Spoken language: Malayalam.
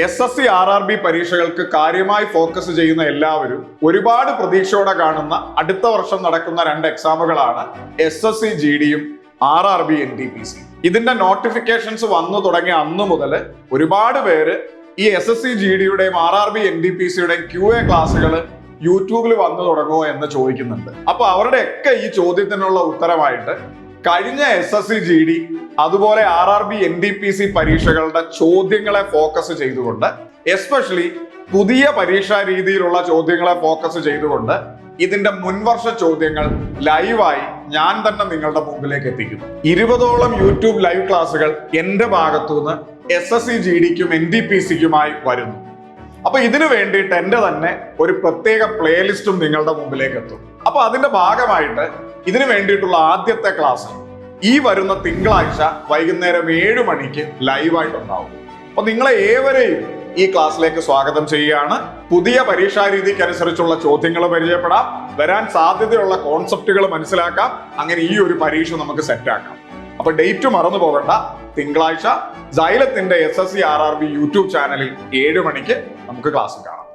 SSC RRB പരീക്ഷകൾക്ക് കാര്യമായി ഫോക്കസ് ചെയ്യുന്ന എല്ലാവരും ഒരുപാട് പ്രതീക്ഷയോടെ കാണുന്ന അടുത്ത വർഷം നടക്കുന്ന 2 എക്സാമുകളാണ് SSC GDയും RRB NTPC. ഇതിന്റെ നോട്ടിഫിക്കേഷൻസ് വന്നു തുടങ്ങിയ അന്നു മുതൽ ഒരുപാട് പേര് ഈ SSC GDയുടെയും RRB NTPCയുടെയും QA ക്ലാസ്സുകൾ യൂട്യൂബിൽ വന്നു തുടങ്ങുമോ എന്ന് ചോദിക്കുന്നുണ്ട്. അപ്പൊ അവരുടെയൊക്കെ ഈ ചോദ്യത്തിനുള്ള ഉത്തരമായിട്ട് കഴിഞ്ഞ SSC GD അതുപോലെ RRB NTPC പരീക്ഷകളുടെ ചോദ്യങ്ങളെ ഫോക്കസ് ചെയ്തുകൊണ്ട്, എസ്പെഷ്യലി പുതിയ പരീക്ഷാ രീതിയിലുള്ള ചോദ്യങ്ങളെ ഫോക്കസ് ചെയ്തുകൊണ്ട് ഇതിന്റെ മുൻവർഷ ചോദ്യങ്ങൾ ലൈവായി ഞാൻ തന്നെ നിങ്ങളുടെ മുമ്പിലേക്ക് എത്തിക്കുന്നു. 20ഓളം യൂട്യൂബ് ലൈവ് ക്ലാസ്സുകൾ എന്റെ ഭാഗത്തുനിന്ന് SSC GDക്കും NTPCക്കുമായി വരുന്നു. അപ്പൊ ഇതിനു വേണ്ടിയിട്ട് എന്റെ തന്നെ ഒരു പ്രത്യേക പ്ലേലിസ്റ്റും നിങ്ങളുടെ മുമ്പിലേക്ക് എത്തും. അപ്പൊ അതിന്റെ ഭാഗമായിട്ട് ഇതിനു വേണ്ടിയിട്ടുള്ള ആദ്യത്തെ ക്ലാസ് ഈ വരുന്ന തിങ്കളാഴ്ച വൈകുന്നേരം 7 മണിക്ക് ലൈവായിട്ടുണ്ടാവും. അപ്പൊ നിങ്ങളെ ഏവരെയും ഈ ക്ലാസ്സിലേക്ക് സ്വാഗതം ചെയ്യുകയാണ്. പുതിയ പരീക്ഷാ രീതിക്ക് അനുസരിച്ചുള്ള ചോദ്യങ്ങൾ പരിചയപ്പെടാം, വരാൻ സാധ്യതയുള്ള കോൺസെപ്റ്റുകൾ മനസ്സിലാക്കാം, അങ്ങനെ ഈ ഒരു പരീക്ഷ നമുക്ക് സെറ്റാക്കാം. അപ്പൊ ഡേറ്റ് മറന്നു പോകണ്ട, തിങ്കളാഴ്ച സൈലത്തിന്റെ SSC RRB യൂട്യൂബ് ചാനലിൽ 7 മണിക്ക് നമുക്ക് ക്ലാസ് കാണാം.